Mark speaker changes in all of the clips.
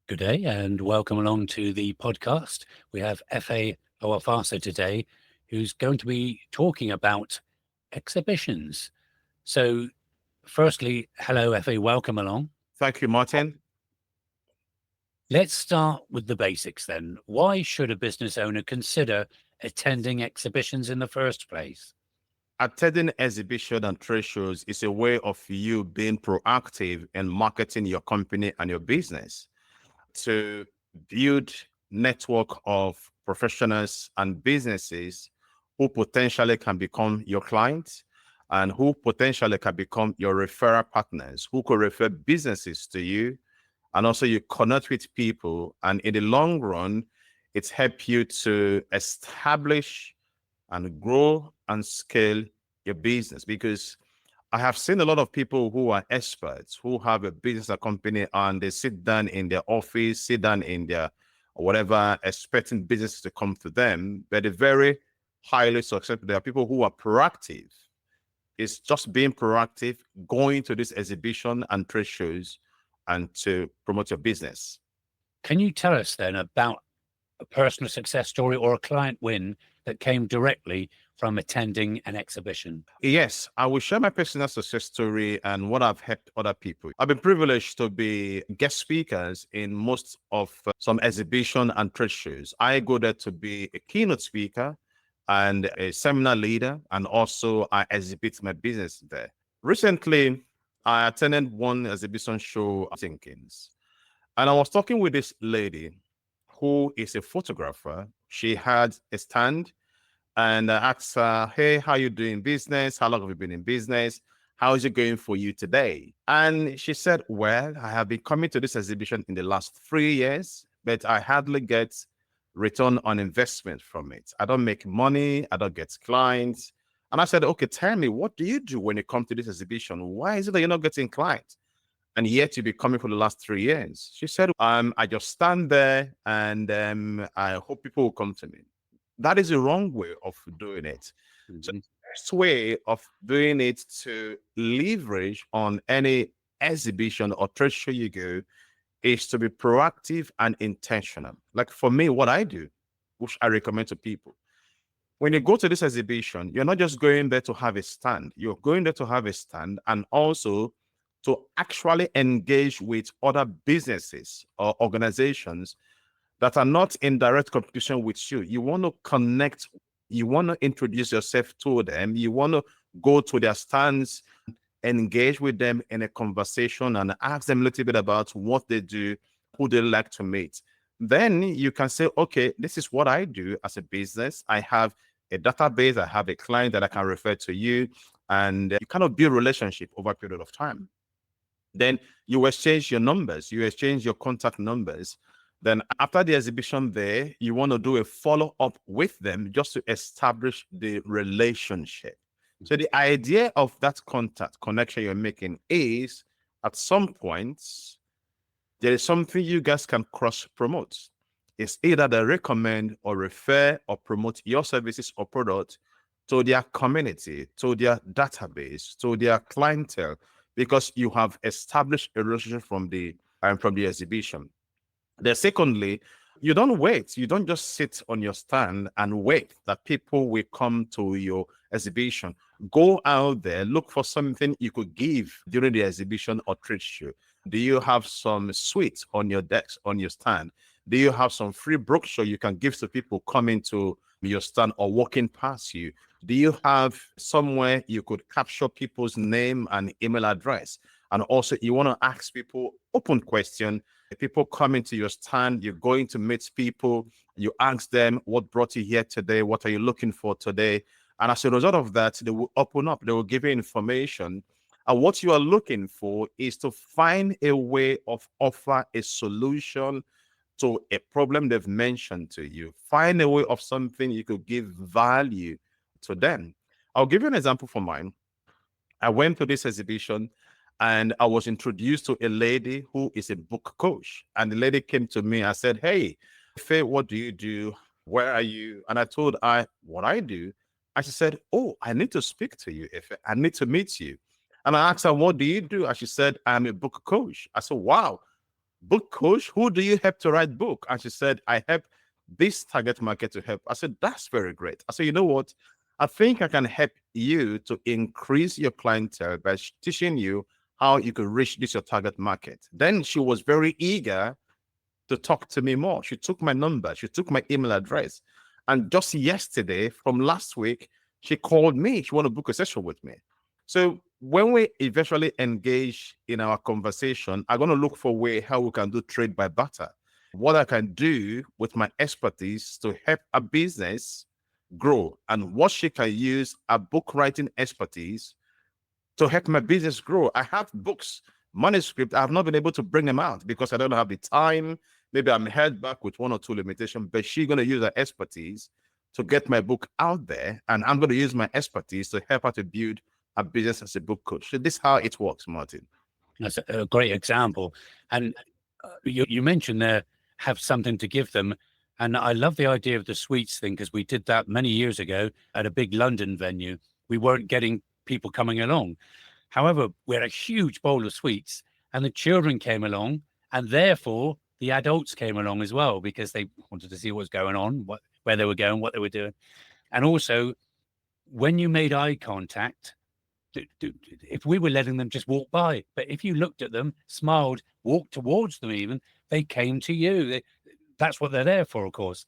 Speaker 1: Good day and welcome along to the podcast. We have Efe Ohwofasa today, who's going to be talking about exhibitions. So, firstly, hello, Efe, welcome along.
Speaker 2: Thank you, Martyn.
Speaker 1: Let's start with the basics then. Why should a business owner consider attending exhibitions in the first place?
Speaker 2: Attending exhibition and trade shows is a way of you being proactive in marketing your company and your business to build network of professionals and businesses who potentially can become your clients and who potentially can become your referral partners, who could refer businesses to you. And also you connect with people. And in the long run, it's helped you to establish and grow and scale your business, because I have seen a lot of people who are experts who have a business, a company, and they sit down in their office, sit down in their whatever, expecting business to come to them, but they're very highly successful. There are people who are proactive. It's just being proactive, going to this exhibition and trade shows and to promote your business.
Speaker 1: Can you tell us then about a personal success story or a client win that came directly from attending an exhibition?
Speaker 2: Yes, I will share my personal success story and what I've helped other people. I've been privileged to be guest speakers in most of some exhibition and trade shows. I go there to be a keynote speaker and a seminar leader, and also I exhibit my business there. Recently, I attended one exhibition show, Thinkings, and I was talking with this lady who is a photographer. She had a stand, and I asked her, hey, how you doing business? How long have you been in business? How is it going for you today? And she said, well, I have been coming to this exhibition in the last 3 years, but I hardly get return on investment from it. I don't make money. I don't get clients. And I said, okay, tell me, what do you do when you come to this exhibition? Why is it that you're not getting clients? And yet you've been coming for the last 3 years. She said, I just stand there and I hope people will come to me. That is the wrong way of doing it. So the best way of doing it to leverage on any exhibition or trade show you go is to be proactive and intentional. Like for me, what I do, which I recommend to people, when you go to this exhibition, you're not just going there to have a stand. You're going there to have a stand and also to actually engage with other businesses or organizations that are not in direct competition with you. You want to connect, you want to introduce yourself to them, you want to go to their stands, engage with them in a conversation and ask them a little bit about what they do, who they like to meet. Then you can say, okay, this is what I do as a business. I have a database, I have a client that I can refer to you, and you kind of build relationship over a period of time. Then you exchange your numbers, you exchange your contact numbers. Then after the exhibition there, you want to do a follow-up with them just to establish the relationship. So the idea of that contact connection you're making is at some point, there is something you guys can cross-promote. It's either they recommend or refer or promote your services or product to their community, to their database, to their clientele, because you have established a relationship from the exhibition. Then secondly, you don't wait. You don't just sit on your stand and wait that people will come to your exhibition. Go out there, look for something you could give during the exhibition or trade show. Do you have some sweets on your desk, on your stand? Do you have some free brochure you can give to people coming to your stand or walking past you? Do you have somewhere you could capture people's name and email address? And also you want to ask people open question. People coming to your stand, you're going to meet people, you ask them, what brought you here today? What are you looking for today? And as a result of that, they will open up, they will give you information. And what you are looking for is to find a way of offer a solution to a problem they've mentioned to you. Find a way of something you could give value to them. I'll give you an example for mine. I went to this exhibition and I was introduced to a lady who is a book coach. And the lady came to me and said, hey, Faye, what do you do? Where are you? And I told her what I do. And she said, oh, I need to speak to you, Efe. I need to meet you. And I asked her, what do you do? And she said, I'm a book coach. I said, wow, book coach, who do you help to write book? And she said, I help this target market to help. I said, that's very great. I said, you know what? I think I can help you to increase your clientele by teaching you how you can reach this your target market. Then she was very eager to talk to me more. She took my number, she took my email address. And just yesterday, from last week, she called me. She wanted to book a session with me. So when we eventually engage in our conversation, I'm going to look for a way how we can do trade by barter. What I can do with my expertise to help a business grow, and what she can use a book writing expertise to help my business grow. I have books, manuscript. I have not been able to bring them out because I don't have the time. Maybe I'm held back with one or two limitations, but she's going to use her expertise to get my book out there. And I'm going to use my expertise to help her to build a business as a book coach. So this is how it works, Martyn.
Speaker 1: That's a great example. And you mentioned there, have something to give them. And I love the idea of the sweets thing, because we did that many years ago at a big London venue. We weren't getting people coming along. However, we had a huge bowl of sweets, and the children came along, and therefore the adults came along as well, because they wanted to see what was going on, where they were going, what they were doing. And also, when you made eye contact, if we were letting them just walk by, but if you looked at them, smiled, walked towards them even, they came to you. That's what they're there for, of course.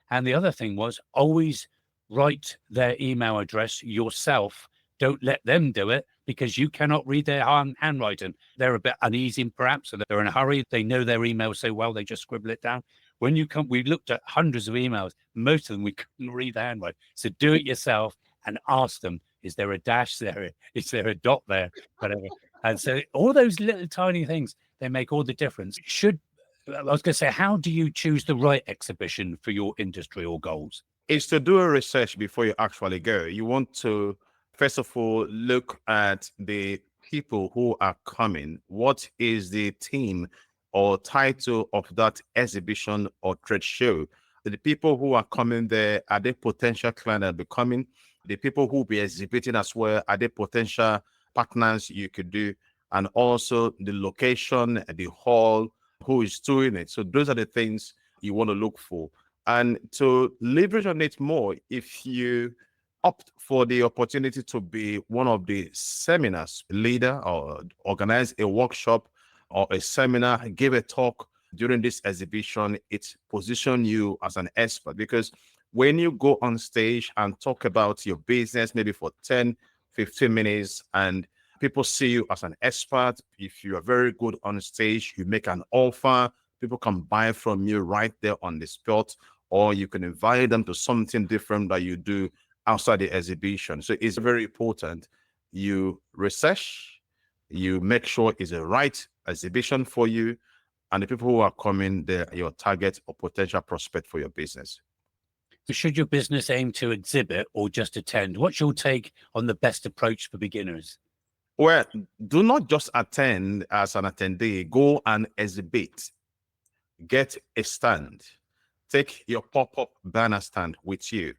Speaker 1: And the other thing was, always write their email address yourself. Don't let them do it, because you cannot read their handwriting. They're a bit uneasy, perhaps, and they're in a hurry. They know their email so well, they just scribble it down. When you come, we looked at hundreds of emails. Most of them, we couldn't read the handwriting. So do it yourself and ask them, is there a dash there? Is there a dot there? Whatever. And so all those little tiny things, they make all the difference. I was going to say, how do you choose the right exhibition for your industry or goals?
Speaker 2: Is to do a research before you actually go. You want to, first of all, look at the people who are coming. What is the theme or title of that exhibition or trade show? The people who are coming there, are they potential clients that will be coming? The people who will be exhibiting as well, are they potential partners you could do? And also the location, the hall, who is doing it. So those are the things you want to look for. And to leverage on it more, if you opt for the opportunity to be one of the seminars leader, or organize a workshop or a seminar, give a talk during this exhibition, it positions you as an expert. Because when you go on stage and talk about your business, maybe for 10, 15 minutes, and people see you as an expert, if you are very good on stage, you make an offer, people can buy from you right there on the spot, or you can invite them to something different that you do outside the exhibition. So it's very important you research, you make sure it's a right exhibition for you, and the people who are coming, they're your target or potential prospect for your business.
Speaker 1: Should your business aim to exhibit or just attend? What's your take on the best approach for beginners?
Speaker 2: Well, do not just attend as an attendee, go and exhibit. Get a stand. Take your pop-up banner stand with you.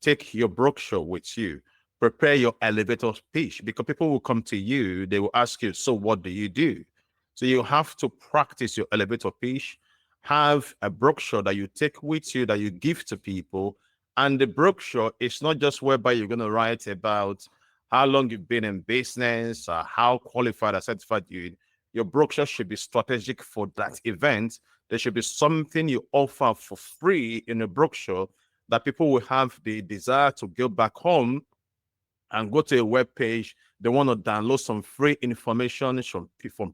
Speaker 2: Take your brochure with you. Prepare your elevator pitch, because people will come to you, they will ask you, so what do you do? So you have to practice your elevator pitch. Have a brochure that you take with you, that you give to people. And the brochure is not just whereby you're going to write about how long you've been in business, how qualified or certified you. Your brochure should be strategic for that event. There should be something you offer for free in a brochure that people will have the desire to go back home and go to a web page. They want to download some free information from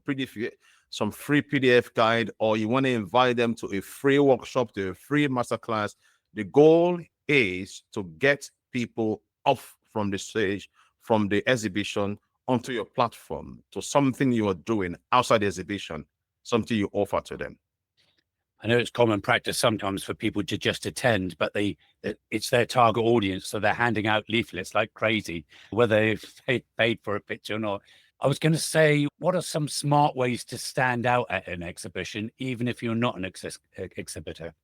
Speaker 2: PDF, some free PDF guide, or you want to invite them to a free workshop, to a free masterclass. The goal is to get people off from the stage, from the exhibition, onto your platform, to something you are doing outside the exhibition, something you offer to them.
Speaker 1: I know it's common practice sometimes for people to just attend, but it's their target audience, so they're handing out leaflets like crazy, whether they paid for a picture or not. I was going to say, what are some smart ways to stand out at an exhibition, even if you're not an exhibitor?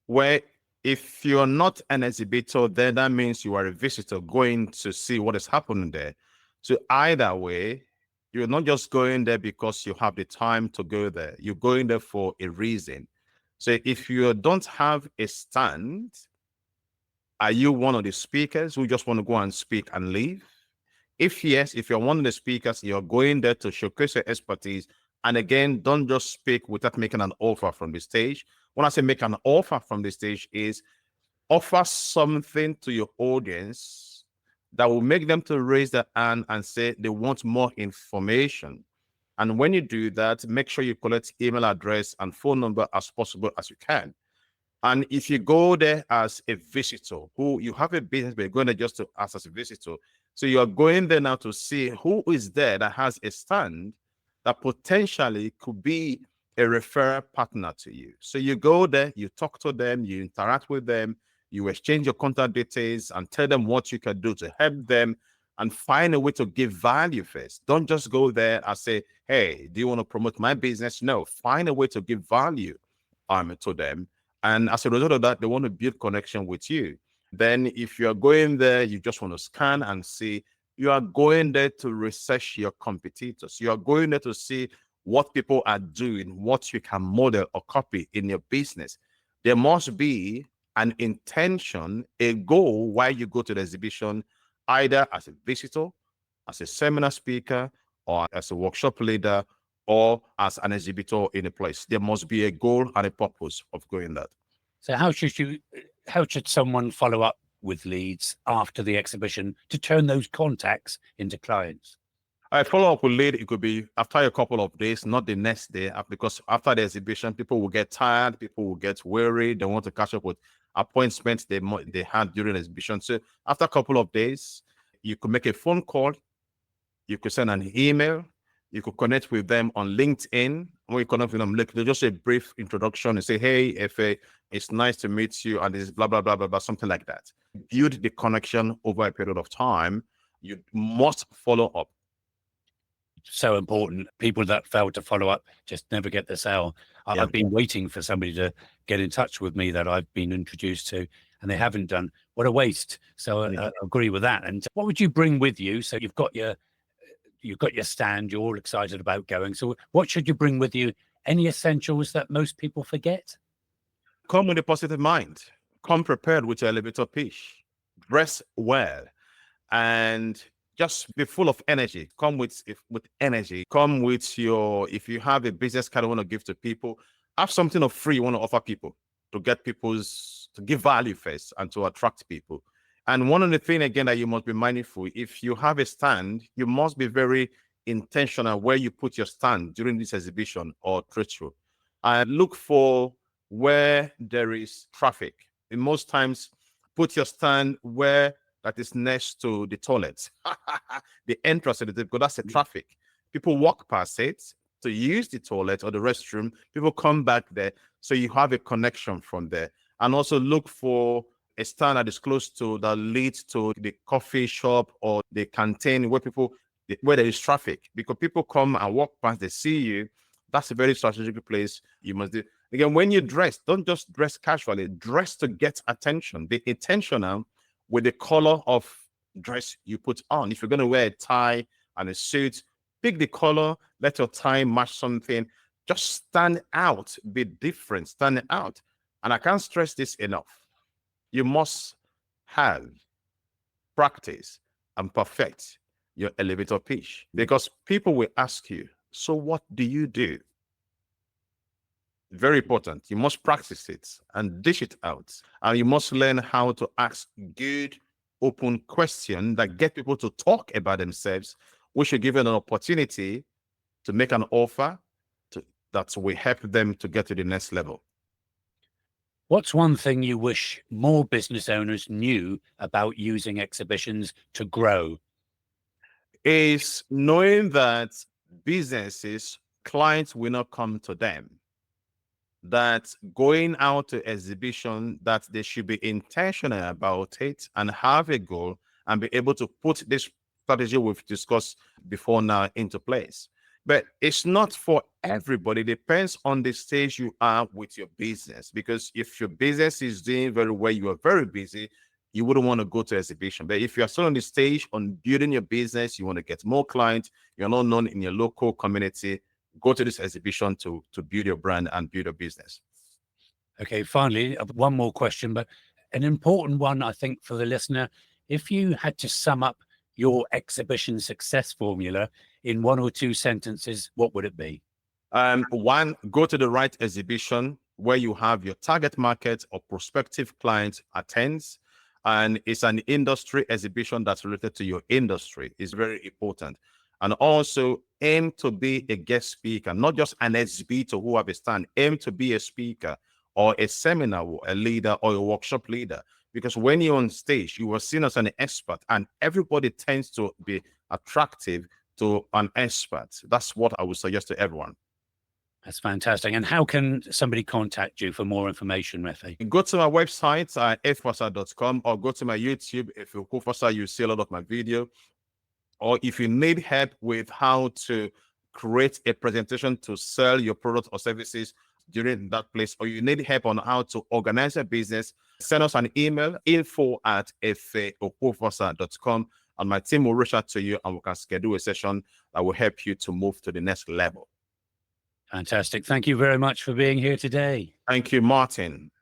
Speaker 2: Where if you're not an exhibitor, then that means you are a visitor going to see what is happening there. So either way, You're not just going there because you have the time to go there. You're going there for a reason. So if you don't have a stand, are you one of the speakers who just want to go and speak and leave? If yes, if you're one of the speakers, you're going there to showcase your expertise. And again, don't just speak without making an offer from the stage. When I say make an offer from the stage is offer something to your audience that will make them to raise their hand and say they want more information. And when you do that, make sure you collect email address and phone number as possible as you can. And if you go there as a visitor, who you have a business, but you're going there just to ask as a visitor. So you're going there now to see who is there that has a stand that potentially could be a referral partner to you. So you go there, you talk to them, you interact with them, you exchange your contact details and tell them what you can do to help them and find a way to give value first. Don't just go there and say, hey, do you want to promote my business? No, find a way to give value to them. And as a result of that, they want to build connection with you. Then if you're going there, you just want to scan and see, you are going there to research your competitors. You are going there to see what people are doing, what you can model or copy in your business. There must be an intention, a goal why you go to the exhibition, either as a visitor, as a seminar speaker, or as a workshop leader, or as an exhibitor in a place. There must be a goal and a purpose of going that.
Speaker 1: So how should someone follow up with leads after the exhibition to turn those contacts into clients?
Speaker 2: I follow up with lead. It could be after a couple of days, not the next day, because after the exhibition, people will get tired, people will get weary. They want to catch up with appointments they had during the exhibition. So after a couple of days, you could make a phone call, you could send an email, you could connect with them on LinkedIn. When you connect with them, they just a brief introduction and say, hey, Efe, it's nice to meet you, and this blah, blah, blah, blah, blah, something like that. Build the connection over a period of time. You must follow up.
Speaker 1: So important. People that fail to follow up just never get the sale.
Speaker 2: Yeah.
Speaker 1: I've been waiting for somebody to get in touch with me that I've been introduced to, and they haven't done. What a waste. So I agree with that. And what would you bring with you? So you've got your stand, you're all excited about going. So what should you bring with you? Any essentials that most people forget?
Speaker 2: Come with a positive mind. Come prepared with your elevator pitch. Dress well. And just be full of energy. Come with energy. Come with if you have a business card you want to give to people, have something of free you want to offer people to give value first and to attract people. And one of the things, again, that you must be mindful, if you have a stand, you must be very intentional where you put your stand during this exhibition or trade show. And look for where there is traffic. And most times, put your stand where that is next to the toilet, the entrance of because that's the traffic. People walk past it to use the toilet or the restroom. People come back there. So you have a connection from there. And also look for a stand that is close to, that leads to the coffee shop or the canteen where there is traffic, because people come and walk past, they see you. That's a very strategic place you must do. Again, when you dress, don't just dress casually, dress to get attention. Be intentional with the color of dress you put on. If you're going to wear a tie and a suit, pick the color, let your tie match something. Just stand out, be different, stand out. And I can't stress this enough. You must have, practice, and perfect your elevator pitch, because people will ask you, so what do you do? Very important. You must practice it and dish it out. And you must learn how to ask good, open questions that get people to talk about themselves, which will give you an opportunity to make an offer that will help them to get to the next level.
Speaker 1: What's one thing you wish more business owners knew about using exhibitions to grow?
Speaker 2: Is knowing that clients will not come to them. That going out to exhibition, that they should be intentional about it and have a goal and be able to put this strategy we've discussed before now into place. But it's not for everybody. It depends on the stage you are with your business. Because if your business is doing very well, you are very busy, you wouldn't want to go to exhibition. But if you're still on the stage on building your business, you want to get more clients, you're not known in your local community, go to this exhibition to build your brand and build your business.
Speaker 1: Okay, finally, one more question, but an important one, I think, for the listener. If you had to sum up your exhibition success formula in 1 or 2 sentences, what would it be?
Speaker 2: One, go to the right exhibition where you have your target market or prospective clients attends, and it's an industry exhibition that's related to your industry. It's very important. And also aim to be a guest speaker, not just an exhibitor who have a stand. Aim to be a speaker or a seminar, a leader or a workshop leader. Because when you're on stage, you are seen as an expert, and everybody tends to be attractive to an expert. That's what I would suggest to everyone.
Speaker 1: That's fantastic. And how can somebody contact you for more information, Efe?
Speaker 2: Go to my website, efewofasa.com, or go to my YouTube, Efe Ohwofasa. You see a lot of my video. Or if you need help with how to create a presentation to sell your product or services during that place, or you need help on how to organize a business, send us an email, info@efeohwofasa.com, and my team will reach out to you and we can schedule a session that will help you to move to the next level.
Speaker 1: Fantastic. Thank you very much for being here today.
Speaker 2: Thank you, Martyn.